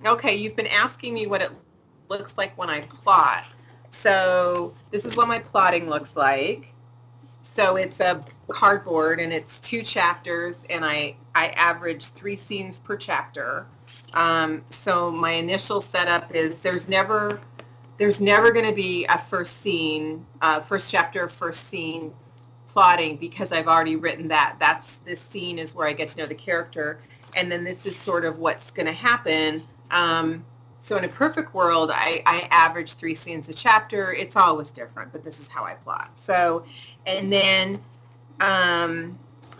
Okay, you've been asking me what it looks like when I plot. So this is what my plotting looks like. So it's a cardboard and it's 2 chapters, and I average 3 scenes per chapter. So my initial setup is there's never going to be a first scene, first chapter, first scene plotting, because I've already written that. This scene is where I get to know the character, and then this is sort of what's going to happen. So in a perfect world, I average 3 scenes a chapter. It's always different, but this is how I plot. So, and then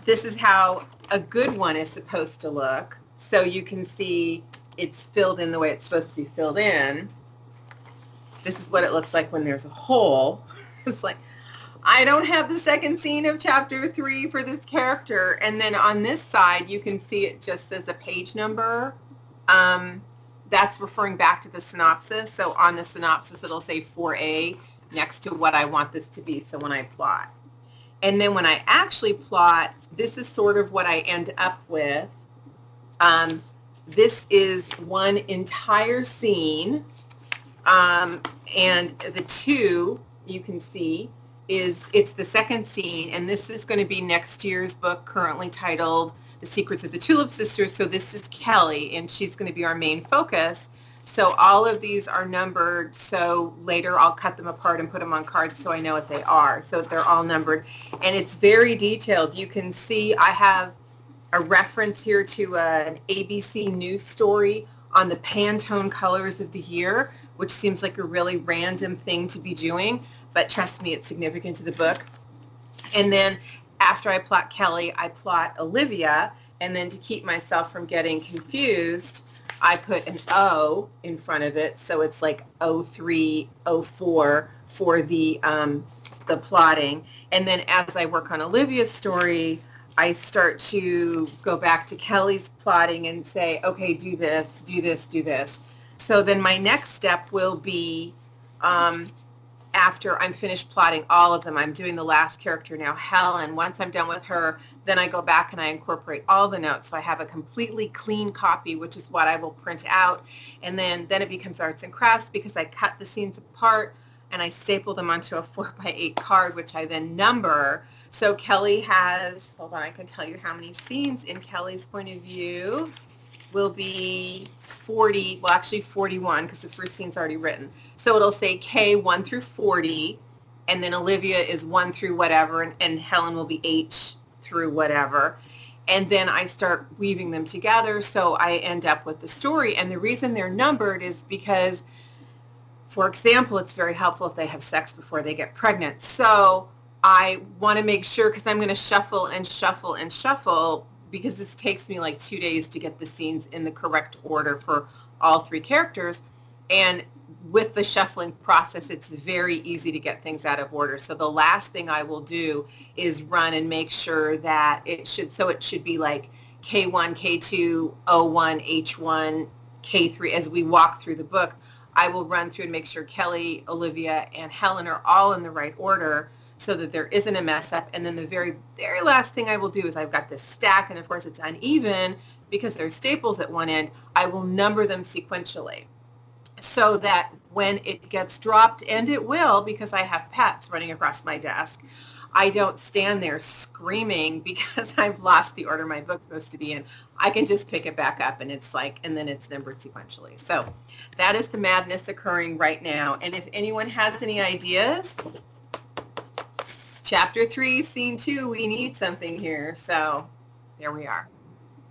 this is how a good one is supposed to look. So you can see it's filled in the way it's supposed to be filled in. This is what it looks like when there's a hole. It's like, I don't have the second scene of chapter 3 for this character. And then on this side, you can see it just says a page number. That's referring back to the synopsis. So on the synopsis, it'll say 4A next to what I want this to be. So when I plot. And then when I actually plot, this is sort of what I end up with. This is one entire scene. And the 2, you can see, it's the second scene, and this is going to be next year's book, currently titled The Secrets of the Tulip Sisters. So this is Kelly, and she's going to be our main focus. So all of these are numbered, so later I'll cut them apart and put them on cards so I know what they are. So they're all numbered, and it's very detailed. You can see I have a reference here to an ABC News story on the Pantone colors of the year, which seems like a really random thing to be doing, but trust me, it's significant to the book. And then after I plot Kelly, I plot Olivia, and then to keep myself from getting confused, I put an O in front of it, so it's like 03, 04 for the plotting. And then as I work on Olivia's story, I start to go back to Kelly's plotting and say, okay, do this, do this, do this. So then my next step will be, after I'm finished plotting all of them, I'm doing the last character now, Helen. Once I'm done with her, then I go back and I incorporate all the notes. So I have a completely clean copy, which is what I will print out. And then it becomes arts and crafts, because I cut the scenes apart and I staple them onto a 4x8 card, which I then number. So Kelly has, hold on, I can tell you how many scenes in Kelly's point of view will be 40, well actually 41, because the first scene's already written. So it'll say K 1 through 40, and then Olivia is 1 through whatever, and Helen will be H through whatever. And then I start weaving them together, so I end up with the story. And the reason they're numbered is because, for example, it's very helpful if they have sex before they get pregnant. So I want to make sure, because I'm going to shuffle and shuffle and shuffle, because this takes me like 2 days to get the scenes in the correct order for all 3 characters. And with the shuffling process, it's very easy to get things out of order. So the last thing I will do is run and make sure that it should be like K1, K2, O1, H1, K3. As we walk through the book, I will run through and make sure Kelly, Olivia, and Helen are all in the right order, so that there isn't a mess up. And then the very, very last thing I will do is, I've got this stack, and of course it's uneven because there's staples at one end. I will number them sequentially, so that when it gets dropped, and it will, because I have pets running across my desk, I don't stand there screaming because I've lost the order my book's supposed to be in. I can just pick it back up, and it's like, and then it's numbered sequentially. So that is the madness occurring right now. And if anyone has any ideas, chapter 3, scene 2, we need something here. So there we are.